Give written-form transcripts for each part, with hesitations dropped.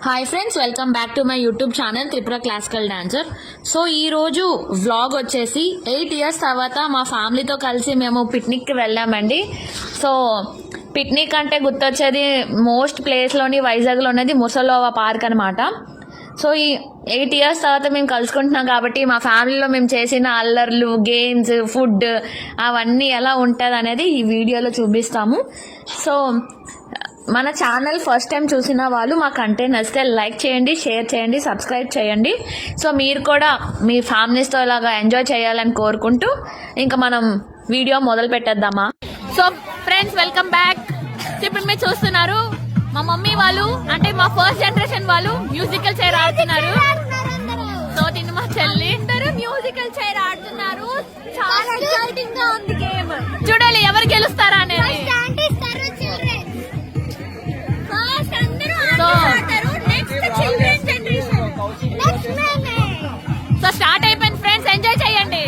Hi friends, welcome back to my YouTube channel Tripura classical dancer. So ఈరోజు vlog వచ్చేసి 8 years తర్వాత మా ఫ్యామిలీతో కలిసి మేము పిక్నిక్కి వెళ్ళామండి. సో పిక్నిక్ అంటే గుర్తొచ్చేది మోస్ట్ ప్లేస్లోని వైజాగ్లో ఉన్నది ముసలోవా పార్క్ అనమాట. సో ఈ 8 years తర్వాత మేము కలుసుకుంటున్నాం కాబట్టి మా ఫ్యామిలీలో మేము చేసిన అల్లర్లు, గేమ్స్, ఫుడ్ అవన్నీ ఎలా ఉంటుంది అనేది ఈ వీడియోలో చూపిస్తాము. సో మన ఛానల్ ఫస్ట్ టైం చూసిన వాళ్ళు మా కంటెంట్ నచ్చితే లైక్ చేయండి, షేర్ చేయండి, సబ్స్క్రైబ్ చేయండి. సో మీరు కూడా మీ ఫ్యామిలీస్తో ఇలాగా ఎంజాయ్ చేయాలని కోరుకుంటూ ఇంకా మనం వీడియో మొదలు పెట్టేద్దామా. So friends, welcome back. ఇప్పుడు మీరు చూస్తున్నారు మా మమ్మీ వాళ్ళు, అంటే మా ఫస్ట్ జనరేషన్ వాళ్ళు మ్యూజికల్ చైర్ ఆడుతున్నారు. సో తిని మా చెల్లి అందరూ మ్యూజికల్ చైర్ ఆడుతున్నారు. చాలా ఎక్సైటింగ్ గా ఉంది గేమ్. చూడాలి ఎవరు గెలుస్తారా అనేది. సో స్టార్ట్ అయిపోయింది ఫ్రెండ్స్, ఎంజాయ్ చేయండి.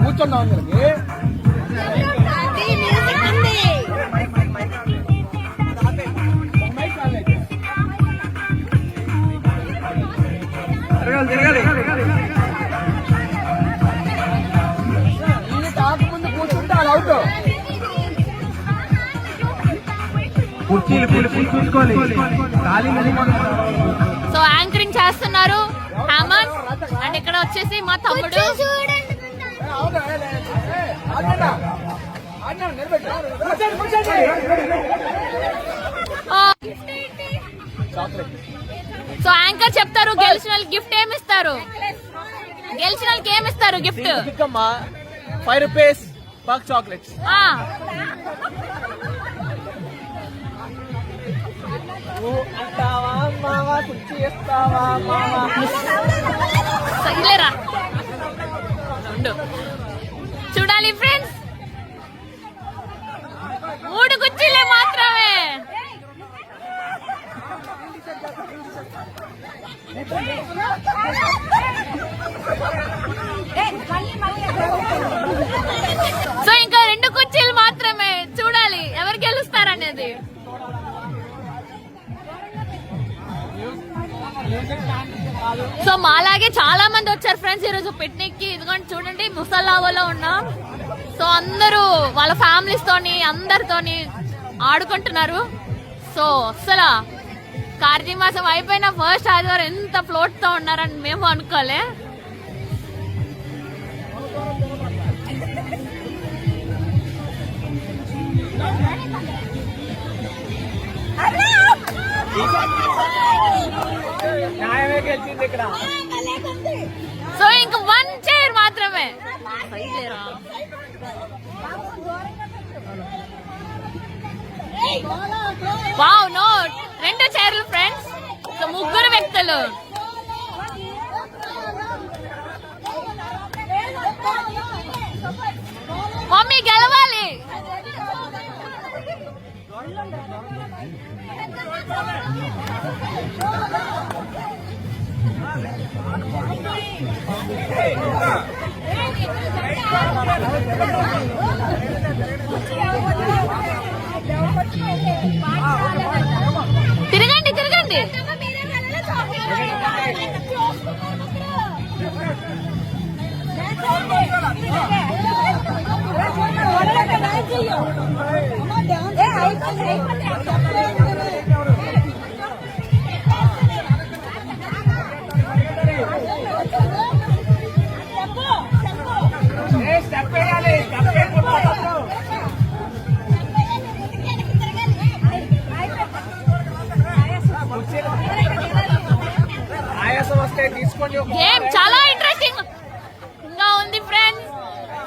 కూర్చున్నాం తిరగాలి. కాకముందు కూర్చుంటే అలా అవుట్. కుర్చీలు చూసుకోవాలి. సో యాంకరింగ్ చేస్తున్నారు హేమంత్, అండ్ ఇక్కడ వచ్చేసి మా తమ్ముడు. సో యాంకర్ చెప్తారు గెలిచిన వాళ్ళకి గిఫ్ట్ ఏమిస్తారు, గెలిచిన వాళ్ళకి ఏమిస్తారు గిఫ్ట్. 5 rupees పక్ చాక్లెట్స్. చూడాలి ఫ్రెండ్స్, 3 కుర్చీలే మాత్రమే. సో ఇంకా 2 కుర్చీలు మాత్రమే. చూడాలి ఎవరు గెలుస్తారనేది. సో మాలాగే చాలా మంది వచ్చారు ఫ్రెండ్స్ ఈరోజు పిక్నిక్ కి. ఇదిగోండి చూడండి, ముసలావాలో ఉన్నాం. సో అందరూ వాళ్ళ ఫ్యామిలీస్ తోని అందరితోని ఆడుకుంటున్నారు. సో అసలు కార్తీక మాసం అయిపోయిన ఫస్ట్ ఆదివారం ఎంత ఫ్లోట్ తో ఉన్నారని మేము అనుకోలే. సో ఇంక 1 చైర్ మాత్రమే. వావ్, నో 2 చైర్లు ఫ్రెండ్స్. సో 3 వ్యక్తులు. మమ్మీ గెలవాలి. తిరగండి తిరగండి. గేమ్ చాలా ఇంట్రెస్టింగ్ గా ఉంది ఫ్రెండ్స్.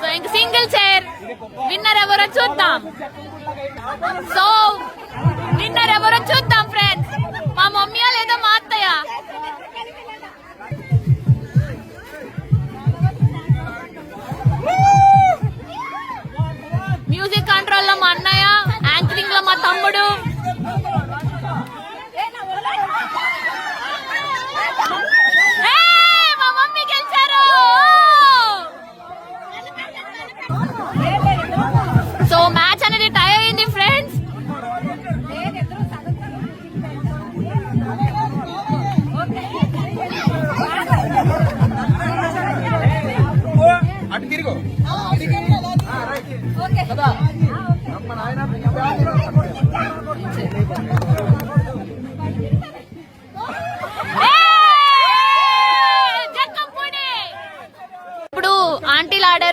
సో ఇంక సింగిల్ చైర్ విన్నర్ ఎవరో చూద్దాం. సో విన్నర్ ఎవరో చూద్దాం ఫ్రెండ్స్. మా మమ్మీ లేదా మా అత్తయ్య. మ్యూజిక్ కంట్రోల్ లో మా అన్నయ్య, యాంకరింగ్ లో మా తమ్ముడు. మా మమ్మీ గెలిచారు.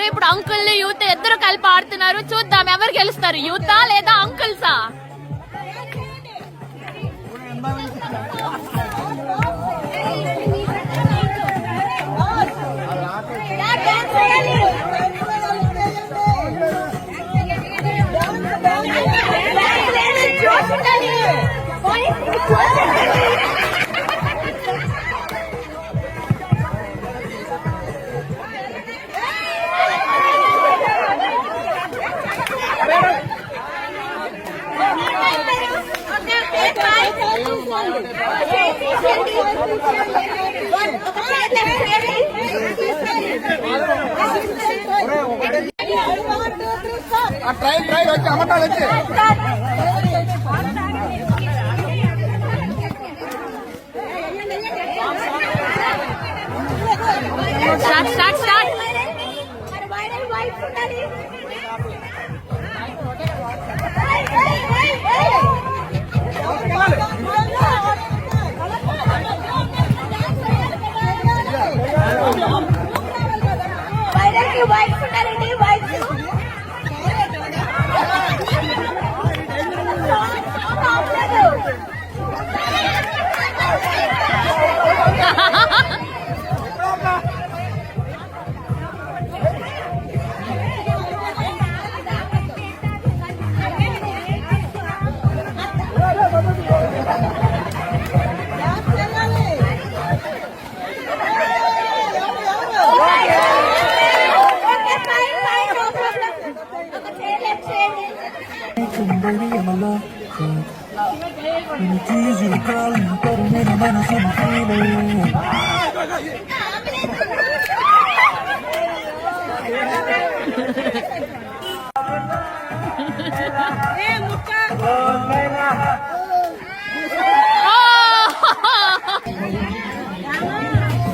ఆడుతున్నారు. ఇప్పుడు అంకుల్ యూత్ ఇద్దరు కలిపి ఆడుతున్నారు. చూద్దాం ఎవరు గెలుస్తారు, యూతా లేదా అంకుల్సా? ట్రైన్ వచ్చి అమ్మటాలు వచ్చి స్టార్ట్.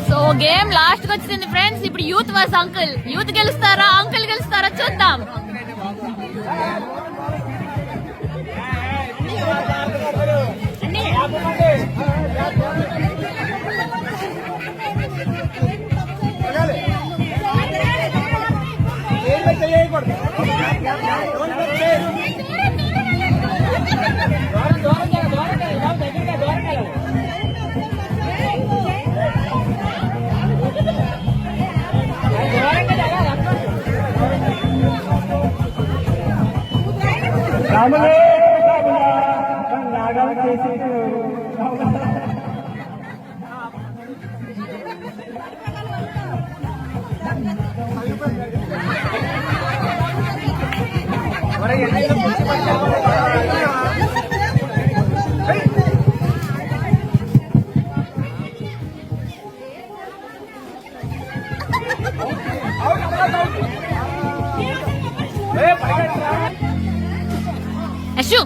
సో గేమ్ లాస్ట్ కి వచ్చింది ఫ్రెండ్స్. ఇప్పుడు యూత్ వర్స్ అంకుల్. యూత్ గెలుస్తారా అంకుల్ గెలుస్తారా చూద్దాం. అశు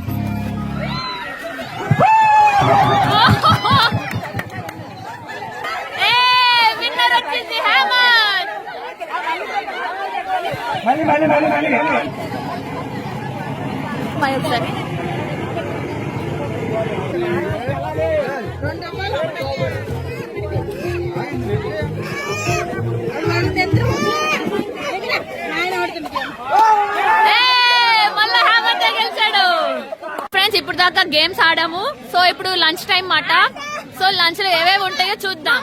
విన్నర్ వచ్చింది హేమంత్. ఒకసారి మళ్ళా హేమంత్ గెలిచాడు. ఫ్రెండ్స్ ఇప్పుడు దాకా గేమ్స్ ఆడాము. సో ఇప్పుడు లంచ్ టైం మాట. సో లంచ్ లో ఏవేవి ఉంటాయో చూద్దాం.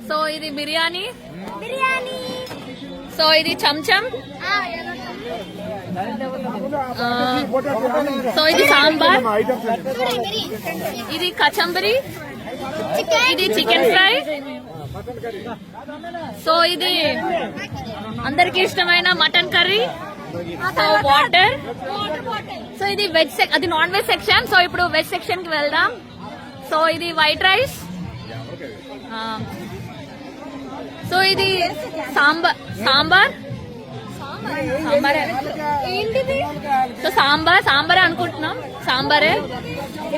సో ఇది బిర్యానీ, సో ఇది చంచం, సో ఇది సాంబార్, ఇది కచంబరి, ఇది చికెన్ ఫ్రై, సో ఇది అందరికి ఇష్టమైన mutton curry, so water, so ఇది వెజ్ అది నాన్ వెజ్ సెక్షన్. సో ఇప్పుడు వెజ్ సెక్షన్ కి వెళ్దాం. సో ఇది వైట్ రైస్, సో ఇది సాంబార్ సో సాంబారే అనుకుంటున్నాం, సాంబారే.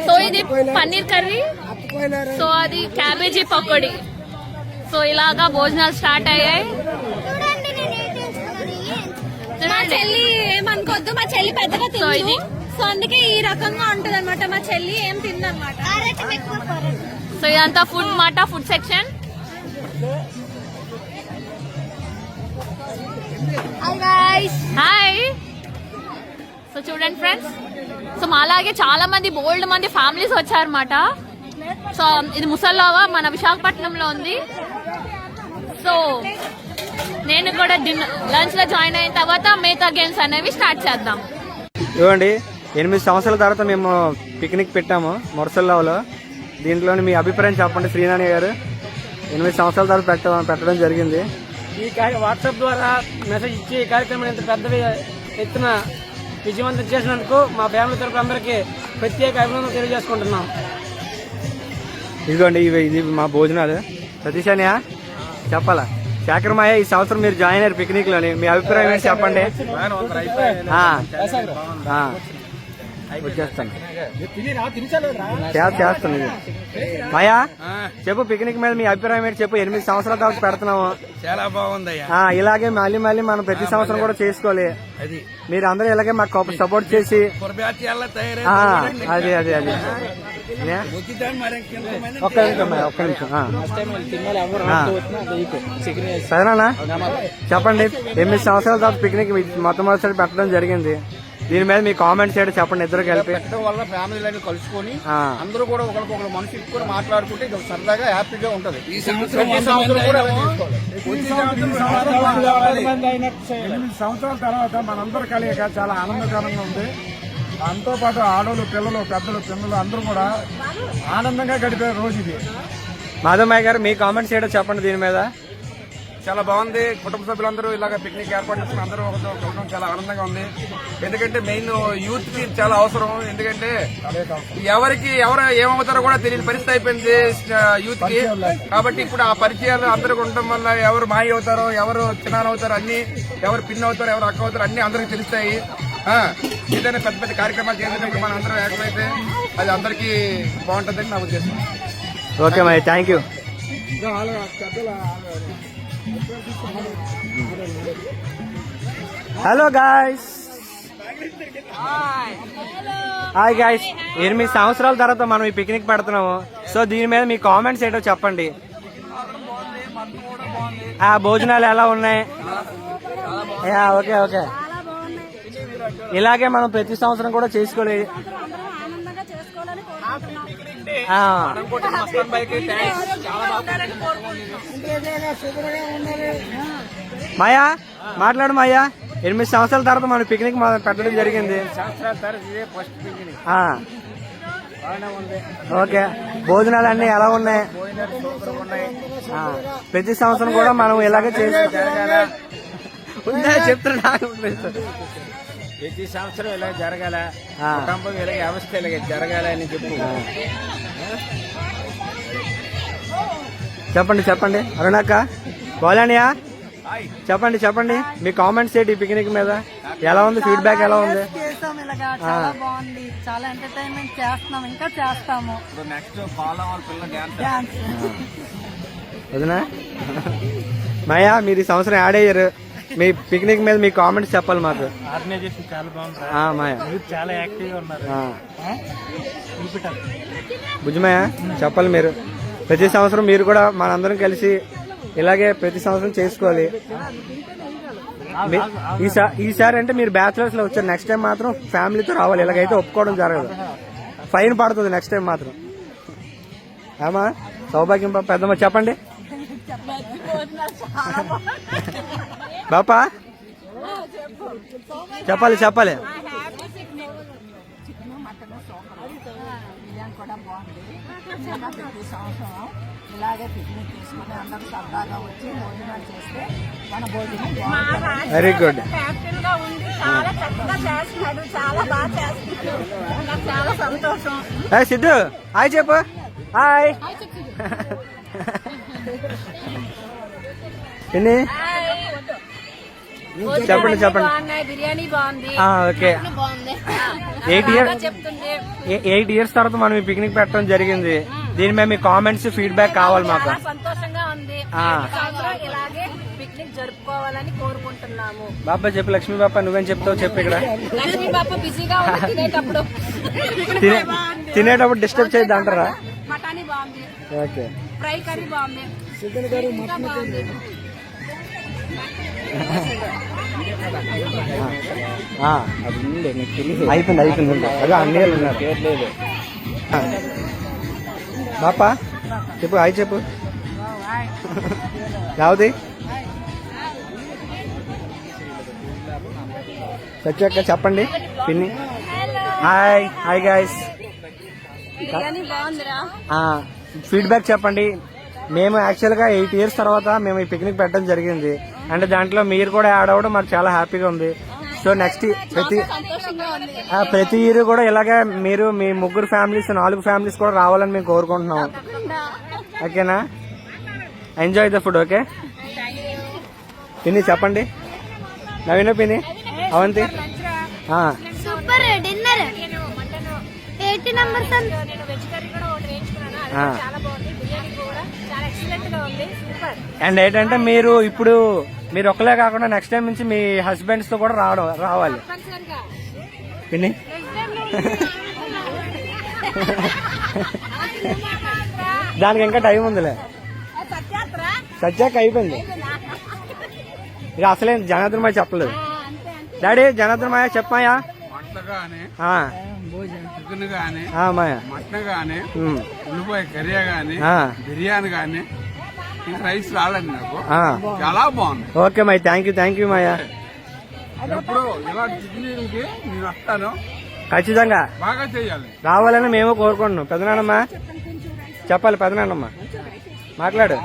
సో ఇది పన్నీర్ కర్రీ, సో అది క్యాబేజీ పకోడీ. సో ఇలాగా భోజనాలు స్టార్ట్ అయ్యాయి. మా చెల్లి ఏమనుకోద్దు, మా చెల్లి పెద్దగా తింది, సో అందుకే ఈ రకంగా ఉంటది అనమాట. మా చెల్లి ఏం తిందనమాట. సో ఇదంతా ఫుడ్ మాట, ఫుడ్ సెక్షన్. హాయ్. సో చూడండి ఫ్రెండ్స్, సో మాలాగే చాలా మంది బోల్డ్ మంది ఫ్యామిలీస్ వచ్చారన్నమాట. సో ఇది ముసల్లావా మన విశాఖపట్నంలో ఉంది. సో నేను కూడా లంచ్ లో జాయిన్ అయిన తర్వాత మిగతా గేమ్స్ అనేవి స్టార్ట్ చేద్దాం. ఇవ్వండి 8 సంవత్సరాల తర్వాత మేము పిక్నిక్ పెట్టాము మురసల్లావులో. దీంట్లో మీ అభిప్రాయం చెప్పండి శ్రీనాని గారు. 8 సంవత్సరాల తర్వాత పెట్టడం జరిగింది. ఈ వాట్సాప్ ద్వారా మెసేజ్ ఇచ్చి ఈ కార్యక్రమం ఇంత పెద్ద ఎత్తున విజయవంతం చేసినందుకు మా ఫ్యామిలీ తరఫున అందరికీ ప్రత్యేక అభినందనలు తెలియజేసుకుంటున్నాం. ఇదిగోండి ఇది మా భోజనాలు. సతీశానియా చెప్పాలా? శేఖరమాయ ఈ సంవత్సరం మీరు జాయిన్ అయ్యారు పిక్నిక్ లోని, మీ అభిప్రాయం ఏంటి చెప్పండి. వచ్చేస్తాను చేస్తాను. మాయా చెప్పు, పిక్నిక్ మీద మీ అభిప్రాయం ఏంటి చెప్పు. 8 సంవత్సరాల తర్వాత పెడుతున్నాము, చాలా బాగుంది. ఇలాగే మళ్ళీ మనం ప్రతి సంవత్సరం కూడా చేసుకోవాలి. మీరు అందరూ ఇలాగే మాకు సపోర్ట్ చేసి అది ఒక్క నిమిషం సరేనా చెప్పండి. 8 సంవత్సరాల తర్వాత పిక్నిక్ మొట్టమొదటిసారి పెట్టడం జరిగింది. దీని మీద మీ కామెంట్స్ చేయడం చెప్పండి. ఇద్దరు కలిపి పెట్టడం వల్ల ఫ్యామిలీలన్నీ కలుసుకొని అందరూ కూడా ఒకరికొకరు మనసు ఇచ్చుకొని మాట్లాడుకుంటే సరదాగా హ్యాపీగా ఉంటది. ఈ సంవత్సరం కూడా 8 సంవత్సరాల తర్వాత మనందరూ కలియక చాలా ఆనందకరంగా ఉంది. దాంతో పాటు ఆడవాళ్ళు, పిల్లలు, పెద్దలు, పిల్లలు అందరూ కూడా ఆనందంగా గడిపే రోజు ఇది. మాధవయ్య గారు మీ కామెంట్స్ చేయడం చెప్పండి దీని మీద. చాలా బాగుంది. కుటుంబ సభ్యులందరూ ఇలాగ పిక్నిక్ ఏర్పాటు చేసుకుని అందరూ ఒకరితో కలవడం చాలా ఆనందంగా ఉంది. ఎందుకంటే మెయిన్ యూత్ కి చాలా అవసరం. ఎందుకంటే ఎవరు ఏమవుతారో కూడా తెలియని పరిస్థితి అయిపోయింది యూత్ కి. కాబట్టి ఇప్పుడు ఆ పరిచయాలు అందరికి ఉండటం వల్ల ఎవరు మాయ అవుతారో, ఎవరు చిన్నాన అవుతారో అన్ని, ఎవరు పిన్ అవుతారో, ఎవరు అక్క అవుతారో అన్ని అందరికి తెలుస్తాయి. ఏదైనా పెద్ద పెద్ద కార్యక్రమాలు చేసేటప్పుడు మనం అందరం ఏకమైతే అది అందరికీ బాగుంటుందని నా ఉద్దేశం. Okay my thank you. Hello guys. Hi guys. 8 సంవత్సరాల తర్వాత మనం ఈ పిక్నిక్ పెడుతున్నాము. సో దీని మీద మీ కామెంట్స్ ఏంటో చెప్పండి. భోజనాలు ఎలా ఉన్నాయి? Okay okay. ఇలాగే మనం ప్రతి సంవత్సరం కూడా చేసుకోలేదు. మాయా మాట్లాడు. మాయా 8 సంవత్సరాల తర్వాత మనం పిక్నిక్ పెట్టడం జరిగింది. ఓకే. భోజనాలు అన్ని ఎలా ఉన్నాయి? ప్రతి సంవత్సరం కూడా మనం ఇలాగే చెప్తున్నా. ప్రతి సంవత్సరం ఇలా జరగాల, కుటుంబం ఇలాగే వ్యవస్థ ఇలాగే జరగాలని చెప్పండి. అరుణాక బాలానియా చెప్పండి మీ కామెంట్స్ ఏంటి పిక్నిక్ మీద? ఎలా ఉంది? ఫీడ్బ్యాక్ ఎలా ఉంది? చాలా బాగుంది. చాలా ఎంటర్టైన్మెంట్ చేస్తున్నాం, ఇంకా చేస్తాము. వదినా మాయా మీరు ఈ సంవత్సరం యాడ్ అయ్యారు. మీ పిక్నిక్ మీద మీ కామెంట్స్ చెప్పాలి మాకు. ఆర్గనైజేషన్ చాలా బాగుంది. మాయా చాలా యాక్టివ్ గా ఉన్నారు. భుజమయ్య చెప్పాలి మీరు. ప్రతి సంవత్సరం మీరు కూడా మనందరం కలిసి ఇలాగే ప్రతి సంవత్సరం చేసుకోవాలి. ఈసారి అంటే మీరు బ్యాచులర్స్ లో వచ్చారు, నెక్స్ట్ టైం మాత్రం ఫ్యామిలీతో రావాలి. ఇలాగైతే ఒప్పుకోవడం జరగదు, ఫైన్ పడుతుంది నెక్స్ట్ టైం మాత్రం. ఏమా సౌభాగ్యం పెద్దమ్మ చెప్పండి. బాపా చెప్పాలి. ఇలాగే పిక్నిక్ తీసుకుని అందరూ సరదాగా వచ్చి భోజనాలు చేస్తే మన భోజనం వెరీ గుడ్. హ్యాపీగా ఉంది. చాలా చక్కగా చేస్తున్నాడు, చాలా బాగా చేస్తున్నాడు. నాకు చాలా సంతోషం. సిద్ధు హాయ్ చెప్పు. హాయ్ చెప్పండి. బిర్యానీ బాగుంది. ఓకే. 8 years తర్వాత మనం ఈ పిక్నిక్ పెట్టడం జరిగింది. దీని మీద మీ కామెంట్స్ ఫీడ్బ్యాక్ కావాలి మాకు. సంతోషంగా ఉంది. ఇలాగే పిక్నిక్ జరుపుకోవాలని కోరుకుంటున్నాము. బాబా చెప్పు. లక్ష్మీ బాబా నువ్వేం చెప్తావు చెప్పు. ఇక్కడ లక్ష్మీ బాబా బిజీగా ఉంది. తినేటప్పుడు డిస్టర్బ్ చేయద్దు అంటారా? మటానీ బాగుంది. ఓకే. ఫ్రై కర్రీ బాగుంది. అయిపోయింది అయిపోయింది. అదే అన్నీ ఉన్నారు. బాపా చెప్పు, హాయ్ చెప్పు. యావది సత్యక్క చెప్పండి. పిన్ని హాయ్. Hi guys. బిర్యానీ బాగుందిరా. ఫీడ్బ్యాక్ చెప్పండి. మేము యాక్చువల్గా 8 years తర్వాత మేము ఈ పిక్నిక్ పెట్టడం జరిగింది. అంటే దాంట్లో మీరు కూడా యాడ్ అవ్వడం మాకు చాలా హ్యాపీగా ఉంది. సో నెక్స్ట్ సంతోషంగా ఉంది. ప్రతి ఇయర్ కూడా ఇలాగే మీరు మీ 3 ఫ్యామిలీస్ 4 ఫ్యామిలీస్ కూడా రావాలని మేము కోరుకుంటున్నాం. ఓకేనా? Enjoy the food. ఓకే పిన్ని చెప్పండి. నవీన పిన్ని అవంతి. Super dinner 80 numbers. నేను వెజ్ కర్రీ కూడా ఒకటి వేయించుకున్నాను. అది చాలా బాగుంది. బిర్యానీ కూడా చాలా ఎక్సలెంట్ గా ఉంది. సూపర్. అండ్ ఏంటంటే మీరు ఇప్పుడు మీరు ఒక్కలే కాకుండా నెక్స్ట్ టైం నుంచి మీ హస్బెండ్స్ తో కూడా రావాలి పిన్ని. దానికి ఇంకా టైం ఉందిలే. సత్యాక అయిపోయింది. ఇక అసలే జనార్దన్ మాయ చెప్పలేదు. డాడీ జనార్దన్ మాయ చెప్పమాయా. చికెన్ గానీ, మాయ మటన్ గానీ, ఉల్లిపాయ కర్రీ గానీ, బిర్యానీ గానీ, రైస్ రాలేదు నాకు. చాలా బాగుంది. ఓకే మాయ, థ్యాంక్ యూ మాయ. ఎప్పుడు ఇలాంటి పిక్నిక్కి నేను వస్తాను. ఖచ్చితంగా బాగా చేయాలి, రావాలని మేము కోరుకుంటున్నాం. పెదనాన్నమ్మ చెప్పాలి. పెదనాన్నమ్మ మాట్లాడు.